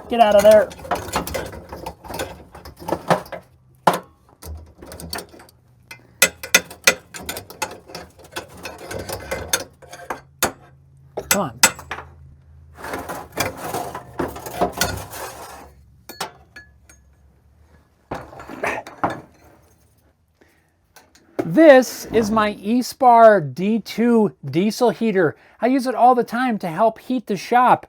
Get out of there. Come on. This is my Espar D2 diesel heater. I use it all the time to help heat the shop.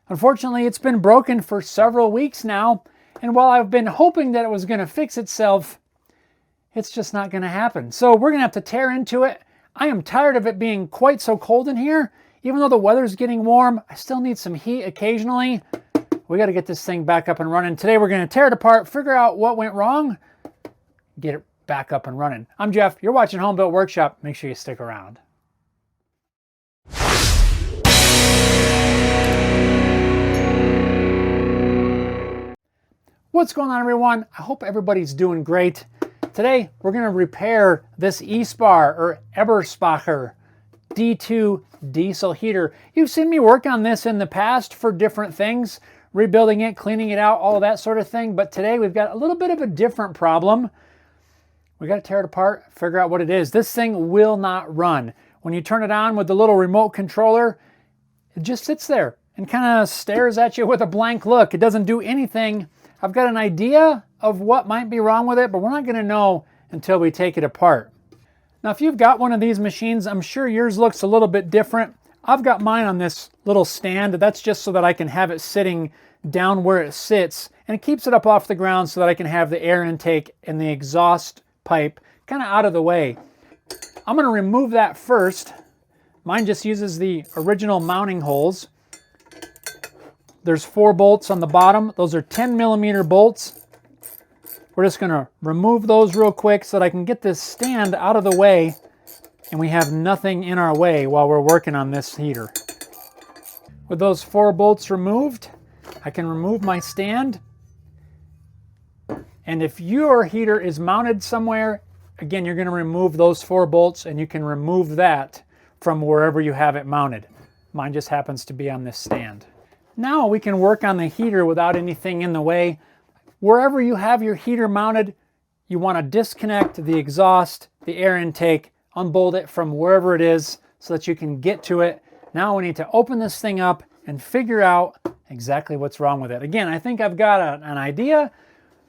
Unfortunately, it's been broken for several weeks now, and while I've been hoping that it was going to fix itself, it's just not going to happen. So we're going to have to tear into it. I am tired of it being quite so cold in here. Even though the weather's getting warm, I still need some heat occasionally. We got to get this thing back up and running. Today we're going to tear it apart, figure out what went wrong, get it back up and running. I'm Jeff. You're watching Home Built Workshop. Make sure you stick around. What's going on, everyone? I hope everybody's doing great. Today we're going to repair this Espar or Eberspacher D2 diesel heater. You've seen me work on this in the past for different things, rebuilding it, cleaning it out, all of that sort of thing. But today we've got a little bit of a different problem. We got to tear it apart, figure out what it is. This thing will not run. When you turn it on with the little remote controller, it just sits there and kind of stares at you with a blank look. It doesn't do anything. I've got an idea of what might be wrong with it, but we're not going to know until we take it apart. Now, if you've got one of these machines, I'm sure yours looks a little bit different. I've got mine on this little stand. That's just so that I can have it sitting down where it sits, and it keeps it up off the ground so that I can have the air intake and the exhaust pipe kind of out of the way. I'm going to remove that first. Mine just uses the original mounting holes. There's 4 bolts on the bottom. Those are 10mm bolts. We're just going to remove those real quick so that I can get this stand out of the way and we have nothing in our way while we're working on this heater. With those 4 bolts removed, I can remove my stand. And if your heater is mounted somewhere, again, you're going to remove those 4 bolts and you can remove that from wherever you have it mounted. Mine just happens to be on this stand. Now we can work on the heater without anything in the way. Wherever you have your heater mounted, you want to disconnect the exhaust, the air intake, unbolt it from wherever it is so that you can get to it. Now we need to open this thing up and figure out exactly what's wrong with it. Again, I think I've got an idea,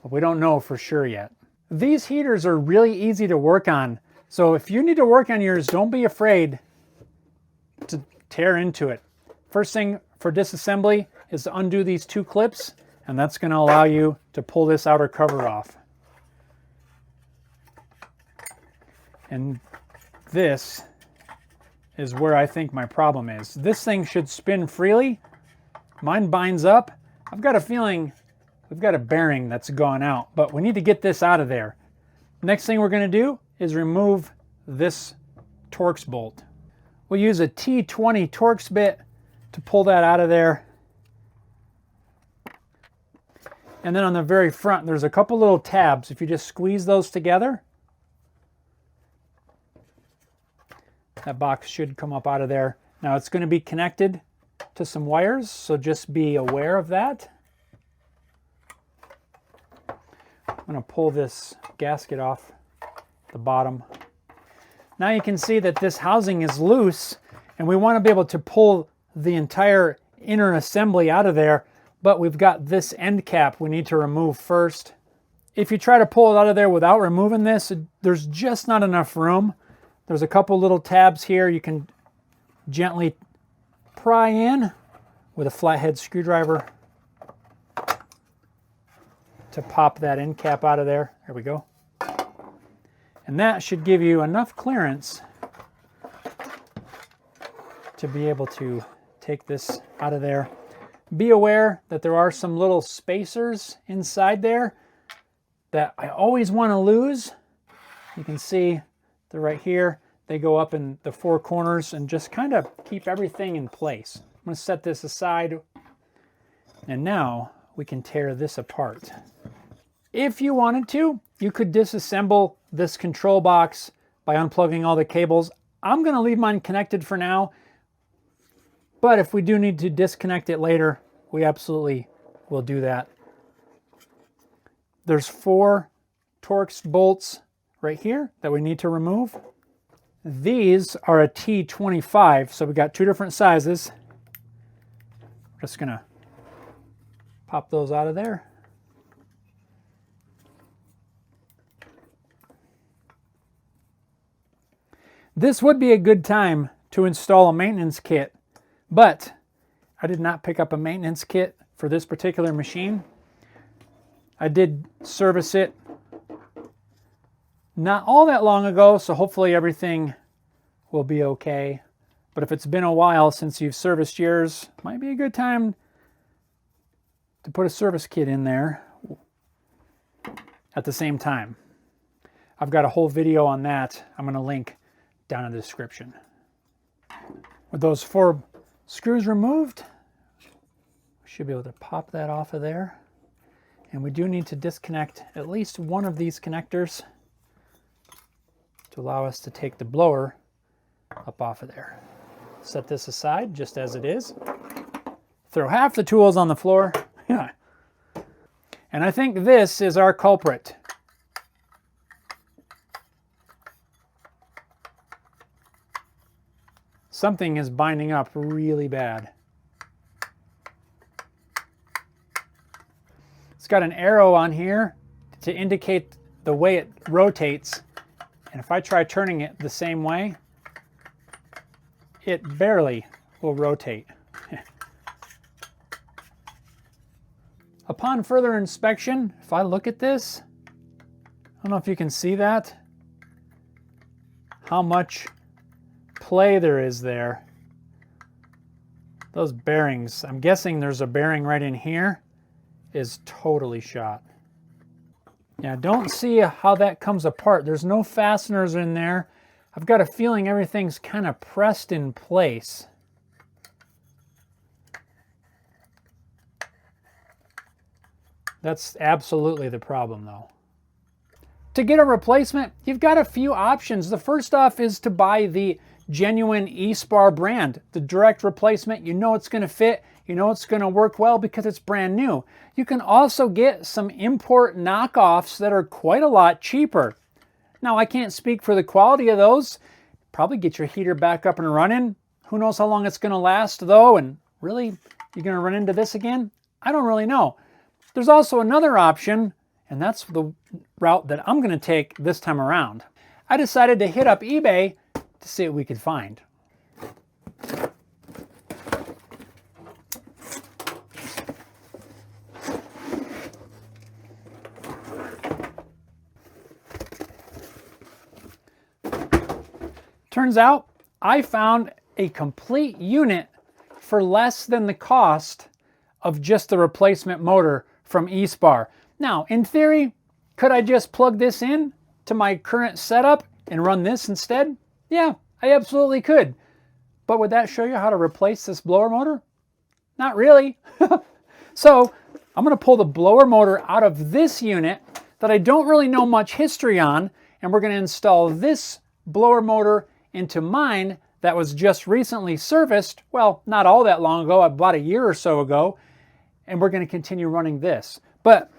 but we don't know for sure yet. These heaters are really easy to work on. So if you need to work on yours, don't be afraid to tear into it. First thing for disassembly is to undo these 2 clips, and that's going to allow you to pull this outer cover off. And this is where I think my problem is. This thing should spin freely. Mine binds up. I've got a feeling we've got a bearing that's gone out, but we need to get this out of there. Next thing we're going to do is remove this Torx bolt. We'll use a T20 Torx bit to pull that out of there. And then on the very front, there's a couple little tabs. If you just squeeze those together, that box should come up out of there. Now it's going to be connected to some wires, so just be aware of that. I'm going to pull this gasket off the bottom. Now you can see that this housing is loose, and we want to be able to pull the entire inner assembly out of there, but we've got this end cap we need to remove first. If you try to pull it out of there without removing this, there's just not enough room. There's a couple little tabs here you can gently pry in with a flathead screwdriver to pop that end cap out of there. There we go. And that should give you enough clearance to be able to take this out of there. Be aware that there are some little spacers inside there that I always want to lose. You can see they're right here. They go up in the 4 corners and just kind of keep everything in place. I'm going to set this aside, and now we can tear this apart. If you wanted to, you could disassemble this control box by unplugging all the cables. I'm going to leave mine connected for now, but if we do need to disconnect it later, we absolutely we'll do that. There's 4 Torx bolts right here that we need to remove. These are a T25, so we got 2 different sizes. Just gonna pop those out of there. This would be a good time to install a maintenance kit, but I did not pick up a maintenance kit for this particular machine. I did service it not all that long ago, so hopefully everything will be okay. But if it's been a while since you've serviced yours, might be a good time to put a service kit in there at the same time. I've got a whole video on that. I'm going to link down in the description. With those 4 screws removed, we should be able to pop that off of there. And we do need to disconnect at least one of these connectors to allow us to take the blower up off of there. Set this aside just as it is. Throw half the tools on the floor. And I think this is our culprit. Something is binding up really bad. It's got an arrow on here to indicate the way it rotates. And if I try turning it the same way, it barely will rotate. Upon further inspection, if I look at this, I don't know if you can see that, how much play there is there. Those bearings, I'm guessing there's a bearing right in here, is totally shot. Yeah, I don't see how that comes apart. There's no fasteners in there. I've got a feeling everything's kind of pressed in place. That's absolutely the problem though. To get a replacement, you've got a few options. The first off is to buy the genuine Espar brand, the direct replacement. You know it's going to fit, you know it's going to work well because it's brand new. You can also get some import knockoffs that are quite a lot cheaper. Now I can't speak for the quality of those. Probably get your heater back up and running. Who knows how long it's going to last though, and really, you're going to run into this again? I don't really know. There's also another option, and that's the route that I'm going to take this time around. I decided to hit up eBay to see what we could find. Turns out I found a complete unit for less than the cost of just the replacement motor from Espar. Now, in theory, could I just plug this in to my current setup and run this instead? Yeah, I absolutely could. But would that show you how to replace this blower motor? Not really. So I'm going to pull the blower motor out of this unit that I don't really know much history on, and we're going to install this blower motor into mine that was just recently serviced. Well, not all that long ago, about a year or so ago, and we're going to continue running this. But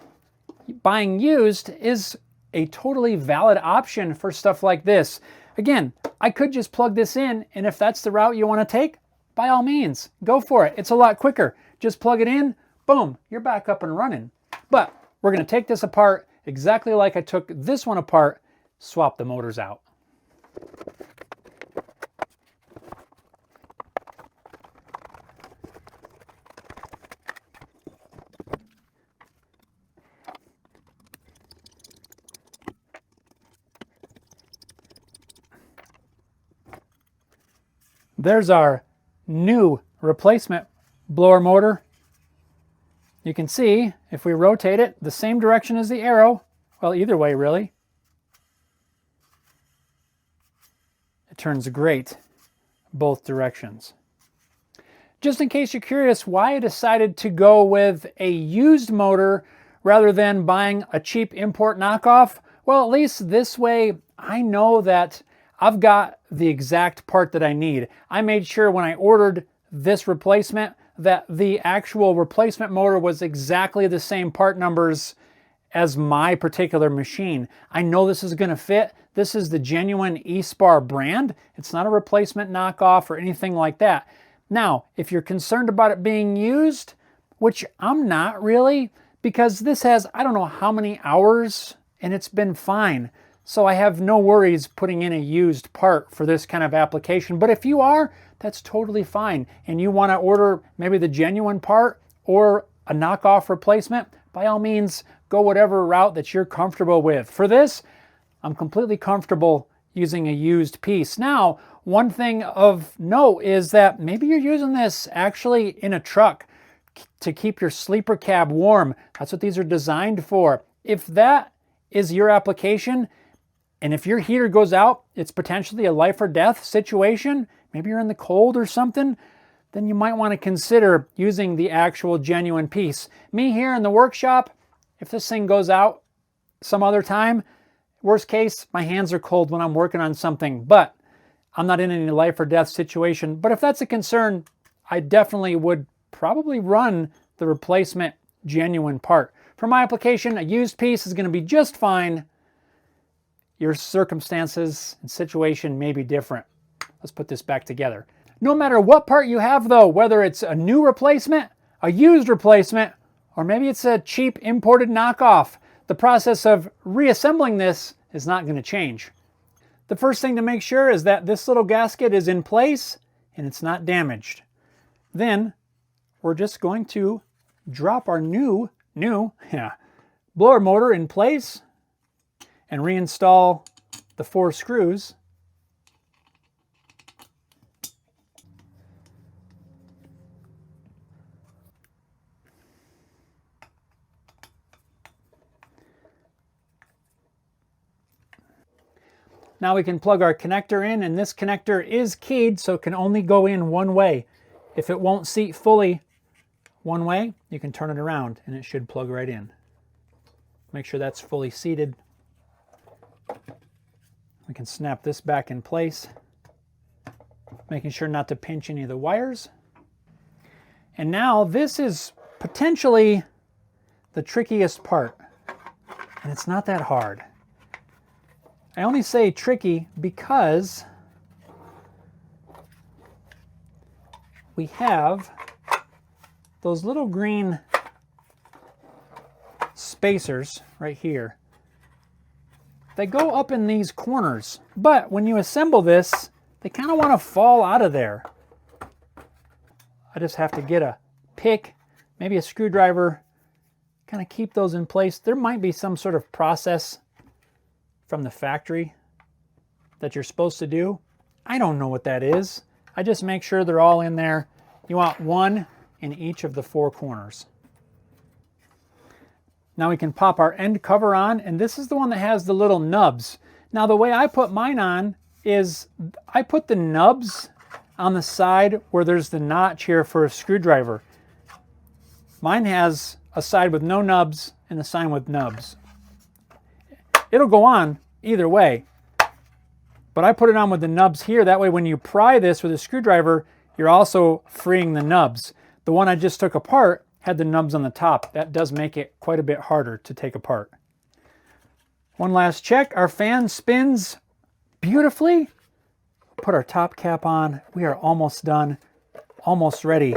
buying used is a totally valid option for stuff like this. Again, I could just plug this in, and if that's the route you want to take, by all means, go for it. It's a lot quicker. Just plug it in, boom, you're back up and running. But we're going to take this apart exactly like I took this one apart, swap the motors out. There's our new replacement blower motor. You can see, if we rotate it the same direction as the arrow, well, either way really, it turns great both directions. Just in case you're curious why I decided to go with a used motor rather than buying a cheap import knockoff, well, at least this way I know that I've got the exact part that I need. I made sure when I ordered this replacement that the actual replacement motor was exactly the same part numbers as my particular machine. I know this is going to fit. This is the genuine Espar brand. It's not a replacement knockoff or anything like that. Now, if you're concerned about it being used, which I'm not really, because this has, I don't know how many hours, and it's been fine. So I have no worries putting in a used part for this kind of application. But if you are, that's totally fine. And you want to order maybe the genuine part or a knockoff replacement, by all means, go whatever route that you're comfortable with. For this, I'm completely comfortable using a used piece. Now, one thing of note is that maybe you're using this actually in a truck to keep your sleeper cab warm. That's what these are designed for. If that is your application, and if your heater goes out, it's potentially a life or death situation, maybe you're in the cold or something, then you might want to consider using the actual genuine piece. Me here in the workshop, if this thing goes out some other time, worst case, my hands are cold when I'm working on something, but I'm not in any life or death situation. But if that's a concern, I definitely would probably run the replacement genuine part. For my application, a used piece is going to be just fine. Your circumstances and situation may be different. Let's put this back together. No matter what part you have though, whether it's a new replacement, a used replacement, or maybe it's a cheap imported knockoff, the process of reassembling this is not going to change. The first thing to make sure is that this little gasket is in place and it's not damaged. Then we're just going to drop our new blower motor in place and reinstall the 4 screws. Now we can plug our connector in, and this connector is keyed, so it can only go in one way. If it won't seat fully one way, you can turn it around and it should plug right in. Make sure that's fully seated. We can snap this back in place, making sure not to pinch any of the wires. And now this is potentially the trickiest part, and it's not that hard. I only say tricky because we have those little green spacers right here. They go up in these corners, but when you assemble this, they kind of want to fall out of there. I just have to get a pick, maybe a screwdriver, kind of keep those in place. There might be some sort of process from the factory that you're supposed to do. I don't know what that is. I just make sure they're all in there. You want one in each of the 4 corners. Now we can pop our end cover on, and this is the one that has the little nubs. Now the way I put mine on is I put the nubs on the side where there's the notch here for a screwdriver. Mine has a side with no nubs and a side with nubs. It'll go on either way, but I put it on with the nubs here. That way when you pry this with a screwdriver, you're also freeing the nubs. The one I just took apart had the nubs on the top. That does make it quite a bit harder to take apart. One last check. Our fan spins beautifully. Put our top cap on. We are almost done, almost ready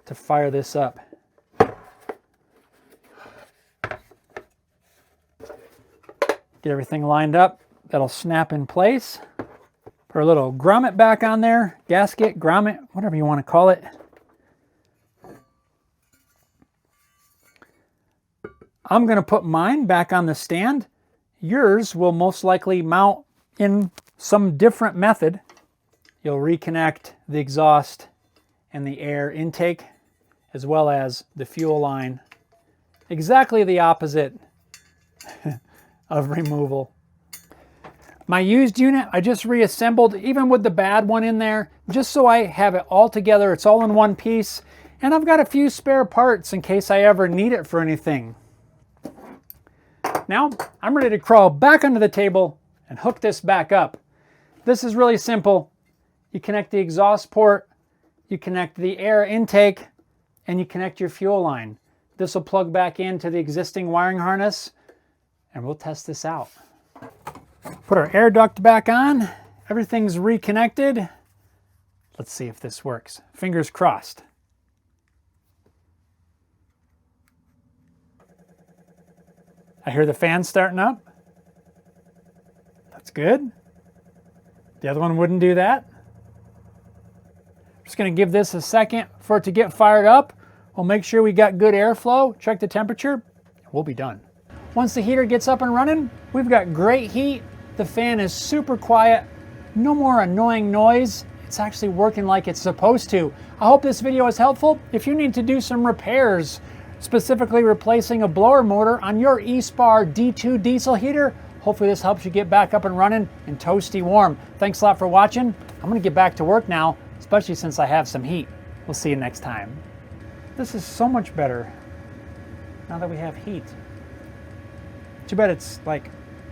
to fire this up. Get everything lined up. That'll snap in place. Put a little grommet back on there. Gasket, grommet, whatever you want to call it. I'm going to put mine back on the stand. Yours will most likely mount in some different method. You'll reconnect the exhaust and the air intake as well as the fuel line. Exactly the opposite of removal. My used unit, I just reassembled, even with the bad one in there, just so I have it all together. It's all in one piece. And I've got a few spare parts in case I ever need it for anything. Now, I'm ready to crawl back under the table and hook this back up. This is really simple. You connect the exhaust port, you connect the air intake, and you connect your fuel line. This will plug back into the existing wiring harness, and we'll test this out. Put our air duct back on. Everything's reconnected. Let's see if this works. Fingers crossed. I hear the fan starting up. That's good. The other one wouldn't do that. Just going to give this a second for it to get fired up. We'll make sure we got good airflow, check the temperature, we'll be done. Once the heater gets up and running, we've got great heat. The fan is super quiet, no more annoying noise. It's actually working like it's supposed to. I hope this video is helpful. If you need to do some repairs, specifically replacing a blower motor on your Espar D2 diesel heater, hopefully this helps you get back up and running and toasty warm. Thanks a lot for watching. I'm gonna get back to work now, especially since I have some heat. We'll see you next time. This is so much better now that we have heat. Too bad it's like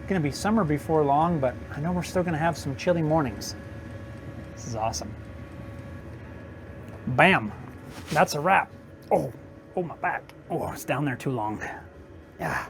gonna be summer before long, but I know we're still gonna have some chilly mornings. This is awesome. Bam, that's a wrap. Oh, my back. Oh, it's down there too long. Yeah.